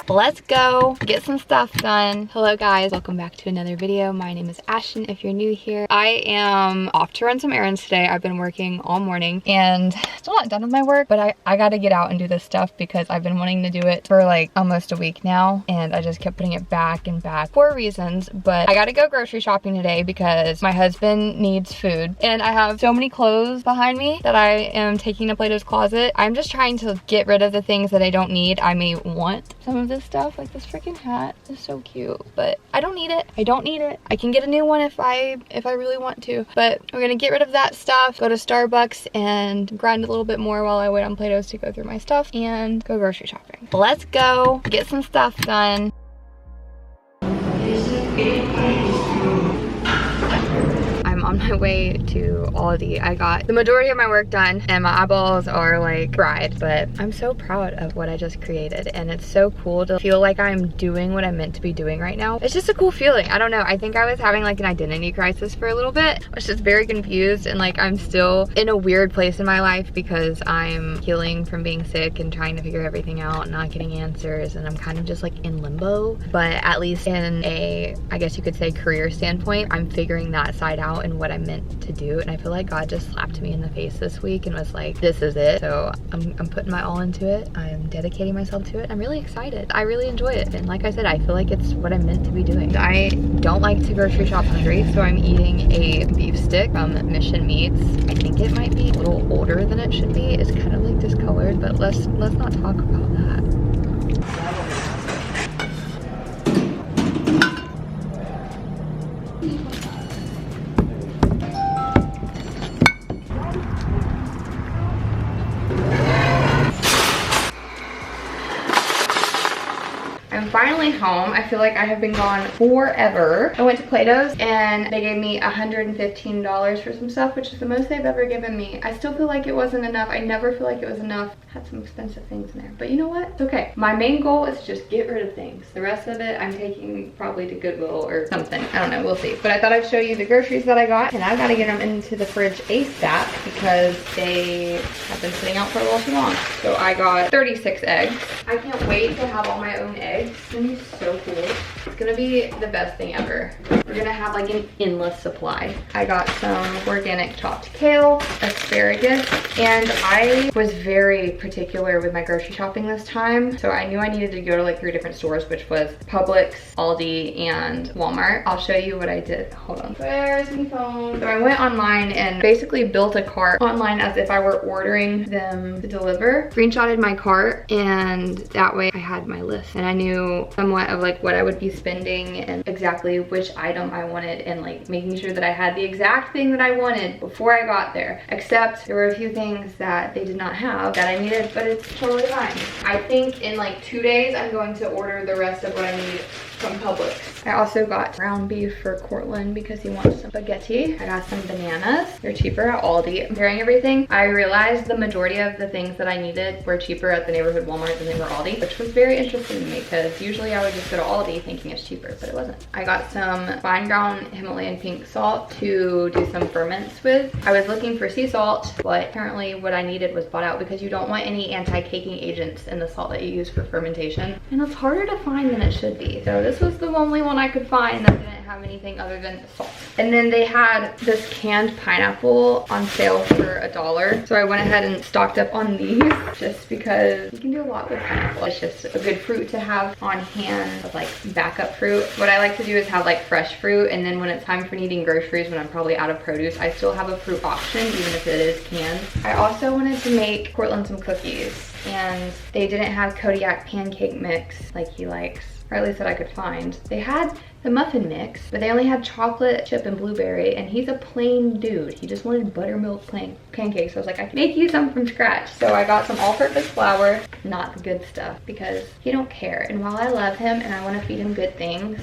let's go get some stuff done. Hello guys, welcome back to another video. My name is Ashton if you're new here. I am off to run some errands today. I've been working all morning and still not done with my work, but I gotta get out and do this stuff because I've been wanting to do it for like almost a week now, and I just kept putting it back and back for reasons. But I gotta go grocery shopping today because my husband needs food, and I have so many clothes behind me that I am taking to Plato's closet. I'm just trying to get rid of the things that I don't need. I may want some of this stuff, like this freaking hat is so cute, but I don't need it. I don't need it. I can get a new one if I really want to, but we're gonna get rid of that stuff, go to Starbucks and grind a little bit more while I wait on Plato's to go through my stuff and go grocery shopping. Let's go get some stuff done. I'm on my way to Aldi. I got the majority of my work done and my eyeballs are like fried, but I'm so proud of what I just created, and it's so cool to feel like I'm doing what I'm meant to be doing right now. It's just a cool feeling. I don't know. I think I was having like an identity crisis for a little bit. I was just very confused, and like I'm still in a weird place in my life because I'm healing from being sick and trying to figure everything out, not getting answers, and I'm kind of just like in limbo. But at least in a, I guess you could say, career standpoint, I'm figuring that side out and what I'm meant to do, and I feel like God just slapped me in the face this week and was like, this is it. So I'm putting my all into it. I'm dedicating myself to it. I'm really excited. I really enjoy it, and like I said, I feel like it's what I'm meant to be doing. I don't like to grocery shop hungry, so I'm eating a beef stick from JustMEATS. I think it might be a little older than it should be. It's kind of like discolored, but let's not talk about that. I'm finally home. I feel like I have been gone forever. I went to Plato's and they gave me $115 for some stuff, which is the most they've ever given me. I still feel like it wasn't enough. I never feel like it was enough. Had some expensive things in there, but you know what? It's okay. My main goal is to just get rid of things. The rest of it I'm taking probably to Goodwill or something. I don't know, we'll see. But I thought I'd show you the groceries that I got, and I gotta get them into the fridge ASAP because they have been sitting out for a little too long. So I got 36 eggs. I can't wait to have all my own eggs. It's gonna be so cool. It's gonna be the best thing ever. We're gonna have like an endless supply. I got some organic chopped kale, asparagus, and I was very particular with my grocery shopping this time. So I knew I needed to go to like 3 different stores, which was Publix, Aldi, and Walmart. I'll show you what I did. Hold on. Where's my phone? So I went online and basically built a cart online as if I were ordering them to deliver. Screenshotted my cart, and that way I had my list and I knew somewhat of like what I would be spending and exactly which item I wanted, and like making sure that I had the exact thing that I wanted before I got there. Except there were a few things that they did not have that I needed, but it's totally fine. I think in like 2 days I'm going to order the rest of what I need from Publix. I also got ground beef for Cortland because he wants some spaghetti. I got some bananas. They're cheaper at Aldi. Comparing everything, I realized the majority of the things that I needed were cheaper at the neighborhood Walmart than they were Aldi, which was very interesting to me because usually I would just go to Aldi thinking it's cheaper, but it wasn't. I got some fine ground Himalayan pink salt to do some ferments with. I was looking for sea salt, but apparently what I needed was bought out because you don't want any anti-caking agents in the salt that you use for fermentation, and it's harder to find than it should be. So this was the only one I could find that didn't have anything other than salt. And then they had this canned pineapple on sale for $1. So I went ahead and stocked up on these just because you can do a lot with pineapple. It's just a good fruit to have on hand of like backup fruit. What I like to do is have like fresh fruit, and then when it's time for needing groceries, when I'm probably out of produce, I still have a fruit option even if it is canned. I also wanted to make Cortland some cookies, and they didn't have Kodiak pancake mix like he likes, or at least that I could find. They had the muffin mix, but they only had chocolate chip and blueberry, and he's a plain dude. He just wanted buttermilk pancakes. So I was like, I can make you some from scratch. So I got some all-purpose flour, not the good stuff, because he don't care. And while I love him and I want to feed him good things,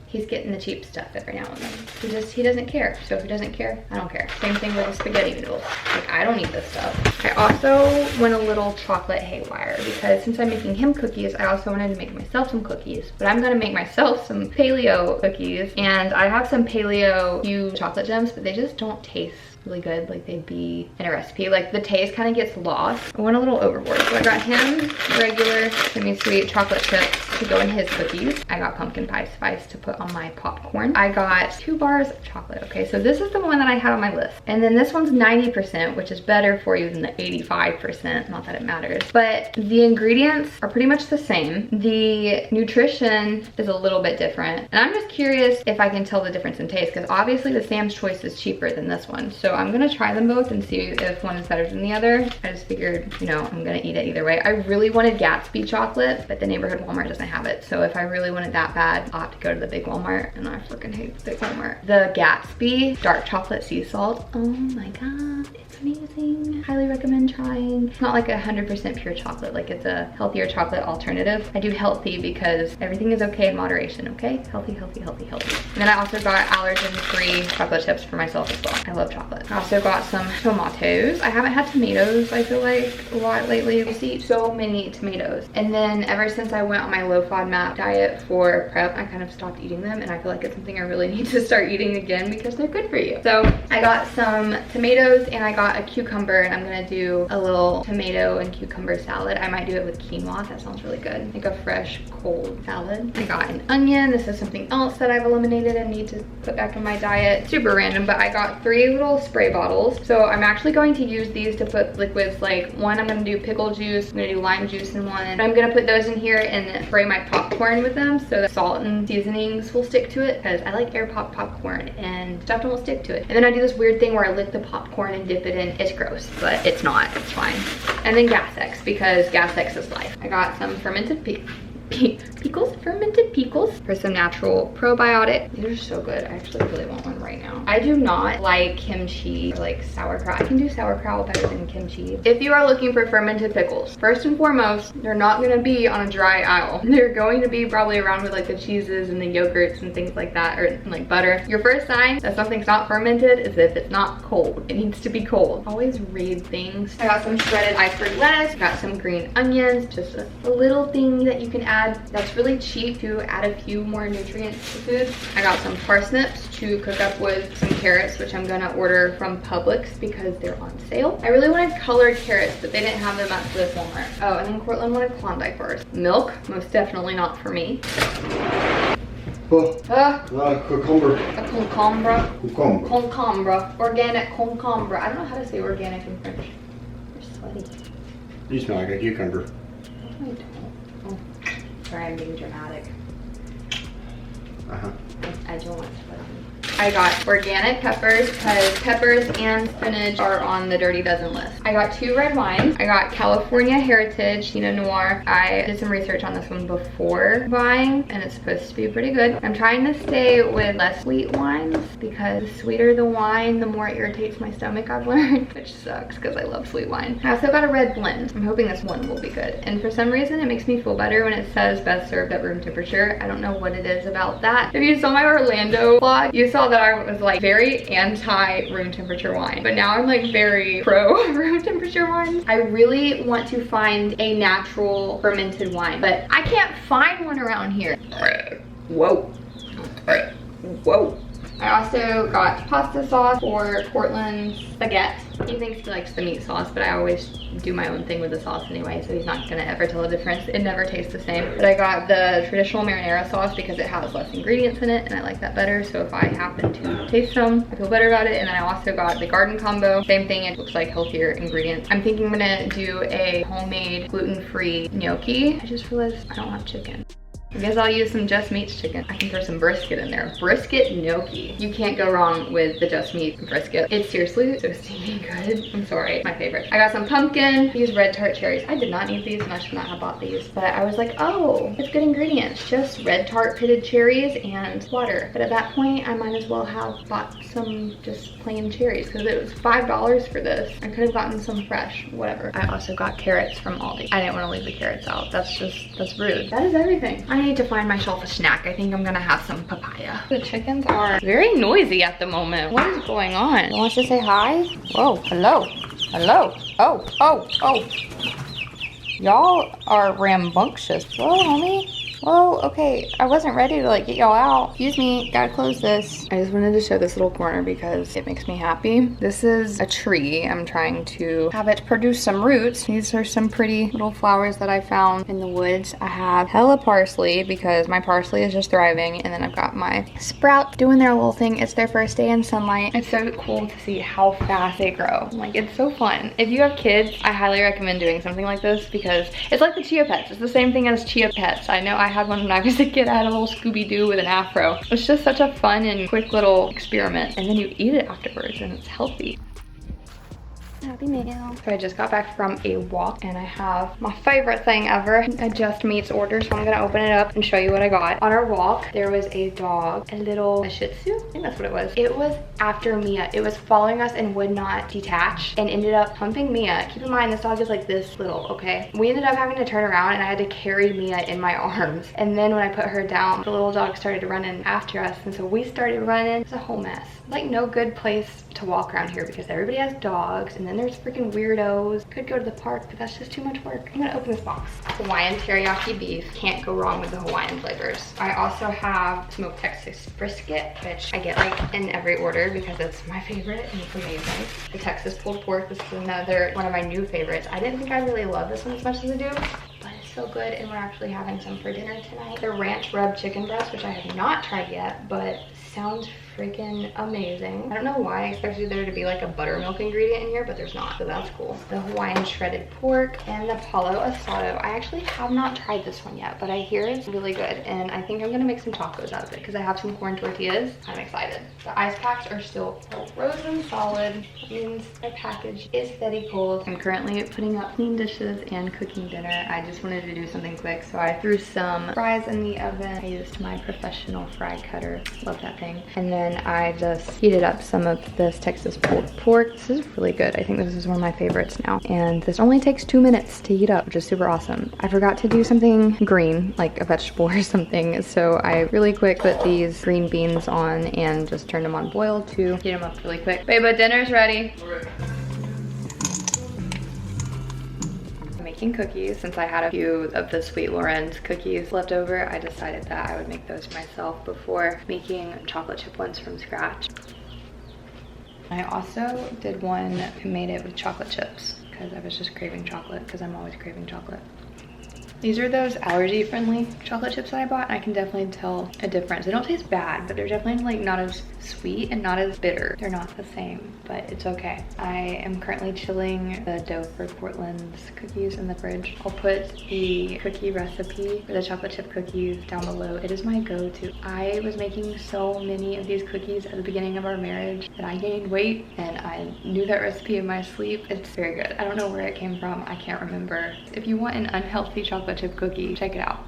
he's getting the cheap stuff every now and then. He doesn't care. So if he doesn't care, I don't care. Same thing with the spaghetti noodles. Like, I don't need this stuff. I also went a little chocolate haywire because since I'm making him cookies, I also wanted to make myself some cookies. But I'm gonna make myself some paleo cookies. And I have some paleo chocolate gems, but they just don't taste really good. Like they'd be in a recipe. Like the taste kind of gets lost. I went a little overboard. So I got him regular semi-sweet chocolate chips to go in his cookies. I got pumpkin pie spice to put on my popcorn. I got 2 bars of chocolate. Okay, so this is the one that I had on my list. And then this one's 90%, which is better for you than the 85%. Not that it matters. But the ingredients are pretty much the same. The nutrition is a little bit different. And I'm just curious if I can tell the difference in taste, because obviously the Sam's Choice is cheaper than this one. So I'm gonna try them both and see if one is better than the other. I just figured, you know, I'm gonna eat it either way. I really wanted Gatsby chocolate, but the neighborhood Walmart doesn't have it. So if I really want it that bad, I'll have to go to the big Walmart, and I freaking hate the big Walmart. The Gatsby dark chocolate sea salt, oh my god, it's amazing. Highly recommend trying. It's not like 100% pure chocolate, like it's a healthier chocolate alternative. I do healthy because everything is okay in moderation, okay? Healthy, healthy, healthy, healthy. And then I also got allergen-free chocolate chips for myself as well. I love chocolate. I also got some tomatoes. I haven't had tomatoes, I feel like, a lot lately. I used to eat so many tomatoes. And then ever since I went on my low FODMAP diet for prep, I kind of stopped eating them, and I feel like it's something I really need to start eating again because they're good for you. So I got some tomatoes and I got a cucumber, and I'm gonna do a little tomato and cucumber salad. I might do it with quinoa. That sounds really good. Like a fresh, cold salad. I got an onion. This is something else that I've eliminated and need to put back in my diet. Super random, but I got 3 little spray bottles. So I'm actually going to use these to put liquids. Like one, I'm gonna do pickle juice. I'm gonna do lime juice in one. I'm gonna put those in here and spray my popcorn with them so the salt and seasonings will stick to it, because I like air pop popcorn and stuff don't stick to it. And then I do this weird thing where I lick the popcorn and dip it in. It's gross, but it's not. It's fine. And then Gas X, because Gas X is life. I got some fermented pickles, fermented pickles for some natural probiotic. These are so good. I actually really want one right now. I do not like kimchi or like sauerkraut. I can do sauerkraut better than kimchi. If you are looking for fermented pickles, first and foremost, they're not gonna be on a dry aisle. They're going to be probably around with like the cheeses and the yogurts and things like that, or like butter. Your first sign that something's not fermented is if it's not cold. It needs to be cold. Always read things. I got some shredded iceberg lettuce, got some green onions, just a little thing that you can add that's really cheap to add a few more nutrients to food. I got some parsnips to cook up with some carrots, which I'm gonna order from Publix because they're on sale. I really wanted colored carrots, but they didn't have them at this Walmart. Oh, and then Cortland wanted Klondike bars. Milk, most definitely not for me. Cucumber. A concombre. Concombre. Organic concombre. I don't know how to say organic in French. You're sweaty. You smell like a cucumber. I don't. Oh, sorry, I'm being dramatic. I don't want to sweat on me. I got organic peppers because peppers and spinach are on the Dirty Dozen list. I got 2 red wines. I got California Heritage Pinot Noir. I did some research on this one before buying, and it's supposed to be pretty good. I'm trying to stay with less sweet wines because the sweeter the wine, the more it irritates my stomach, I've learned, which sucks because I love sweet wine. I also got a red blend. I'm hoping this one will be good. And for some reason, it makes me feel better when it says best served at room temperature. I don't know what it is about that. If you saw my Orlando vlog, you saw that I was like very anti room temperature wine, but now I'm like very pro room temperature wine. I really want to find a natural fermented wine, but I can't find one around here. Whoa. Whoa. I also got pasta sauce for Cortland's baguette. He thinks he likes the meat sauce, but I always do my own thing with the sauce anyway, so he's not gonna ever tell the difference. It never tastes the same. But I got the traditional marinara sauce because it has less ingredients in it, and I like that better. So if I happen to taste some, I feel better about it. And then I also got the garden combo. Same thing, it looks like healthier ingredients. I'm thinking I'm gonna do a homemade gluten-free gnocchi. I just realized I don't have chicken. I guess I'll use some JustMEATS chicken. I can throw some brisket in there. Brisket gnocchi. You can't go wrong with the JustMEATS brisket. It's seriously so stinking good. I'm sorry, it's my favorite. I got some pumpkin. These red tart cherries. I did not need these and I should not have bought these. But I was like, oh, it's good ingredients. Just red tart pitted cherries and water. But at that point, I might as well have bought some just plain cherries because it was $5 for this. I could have gotten some fresh, whatever. I also got carrots from Aldi. I didn't want to leave the carrots out. That's rude. That is everything. I need to find myself a snack. I think I'm gonna have some papaya. The chickens are very noisy at the moment. What is going on? You want to say hi? Whoa, hello. Hello. Oh. Y'all are rambunctious. Whoa, homie. Whoa, okay. I wasn't ready to like get y'all out. Excuse me, gotta close this. I just wanted to show this little corner because it makes me happy. This is a tree. I'm trying to have it produce some roots. These are some pretty little flowers that I found in the woods. I have hella parsley because my parsley is just thriving, and then I've got my sprout doing their little thing. It's their first day in sunlight. It's so cool to see how fast they grow. Like, it's so fun. If you have kids, I highly recommend doing something like this because it's like the Chia Pets. It's the same thing as Chia Pets. I know I had one when I was a kid. I had a little Scooby-Doo with an afro. It's just such a fun and quick little experiment, and then you eat it afterwards and it's healthy. Happy meal. So I just got back from a walk and I have my favorite thing ever, a JustMEATS order. So I'm gonna open it up and show you what I got. On our walk, there was a dog, a Shih Tzu, I think that's what it was. It was after Mia. It was following us and would not detach and ended up humping Mia. Keep in mind, this dog is like this little, okay? We ended up having to turn around and I had to carry Mia in my arms. And then when I put her down, the little dog started running after us. And so we started running. It's a whole mess. Like, no good place to walk around here because everybody has dogs, and then there's freaking weirdos. Could go to the park, but that's just too much work. I'm gonna open this box. Hawaiian teriyaki beef. Can't go wrong with the Hawaiian flavors. I also have smoked Texas brisket, which I get like in every order because it's my favorite and it's amazing. The Texas pulled pork. This is another one of my new favorites. I didn't think I really love this one as much as I do, but it's so good, and we're actually having some for dinner tonight. The ranch rub chicken breast, which I have not tried yet, but sounds freaking amazing. I don't know why I expected there to be like a buttermilk ingredient in here, but there's not, so that's cool. The Hawaiian shredded pork and the palo asado. I actually have not tried this one yet, but I hear it's really good, and I think I'm gonna make some tacos out of it because I have some corn tortillas. I'm excited. The ice packs are still frozen solid. That means my package is very cold. I'm currently putting up clean dishes and cooking dinner. I just wanted to do something quick, so I threw some fries in the oven. I used my professional fry cutter. Love that thing. And then I just heated up some of this Texas pulled pork. This is really good. I think this is one of my favorites now. And this only takes 2 minutes to heat up, which is super awesome. I forgot to do something green, like a vegetable or something. So I really quick put these green beans on and just turned them on boil to heat them up really quick. Babe, but dinner's ready. Okay. Making cookies. Since I had a few of the Sweet Loren's cookies left over, I decided that I would make those myself before making chocolate chip ones from scratch. I also did one and made it with chocolate chips because I was just craving chocolate, because I'm always craving chocolate. These are those allergy-friendly chocolate chips that I bought, and I can definitely tell a difference. They don't taste bad, but they're definitely like not as sweet and not as bitter. They're not the same, but it's okay. I am currently chilling the dough for Portland's cookies in the fridge. I'll put the cookie recipe for the chocolate chip cookies down below. It is my go-to. I was making so many of these cookies at the beginning of our marriage that I gained weight, and I knew that recipe in my sleep. It's very good. I don't know where it came from. I can't remember. If you want an unhealthy chocolate chip cookie, check it out.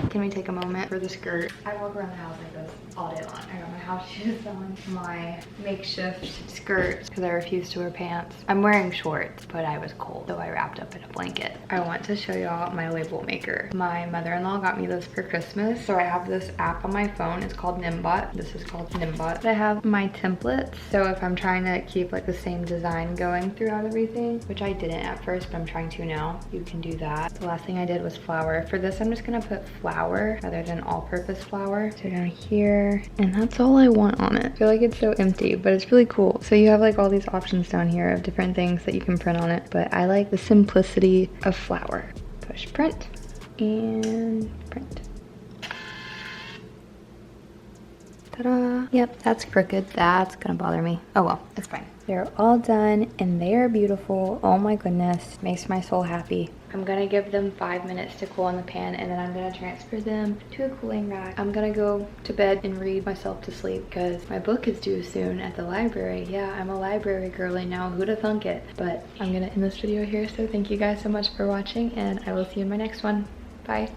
Can we take a moment for the skirt? I walk around the house like this all day long. I got my house shoes on, my makeshift skirt because I refuse to wear pants. I'm wearing shorts, but I was cold, so I wrapped up in a blanket. I want to show y'all my label maker. My mother-in-law got me this for Christmas, so I have this app on my phone. It's called Nimbot. This is called Nimbot. I have my templates, so if I'm trying to keep like the same design going throughout everything, which I didn't at first, but I'm trying to now, you can do that. The last thing I did was flour. For this, I'm just gonna put flour rather than all-purpose flour. So down here, and that's all I want on it. I feel like it's so empty, but it's really cool. So you have like all these options down here of different things that you can print on it, but I like the simplicity of flour. Push print and print. Ta-da! Yep, that's crooked. That's gonna bother me. Oh well, it's fine. They're all done and they are beautiful. Oh my goodness, makes my soul happy. I'm gonna give them 5 minutes to cool in the pan, and then I'm gonna transfer them to a cooling rack. I'm gonna go to bed and read myself to sleep because my book is due soon at the library. Yeah, I'm a library girly now, who'd have thunk it? But I'm gonna end this video here, so thank you guys so much for watching, and I will see you in my next one. Bye.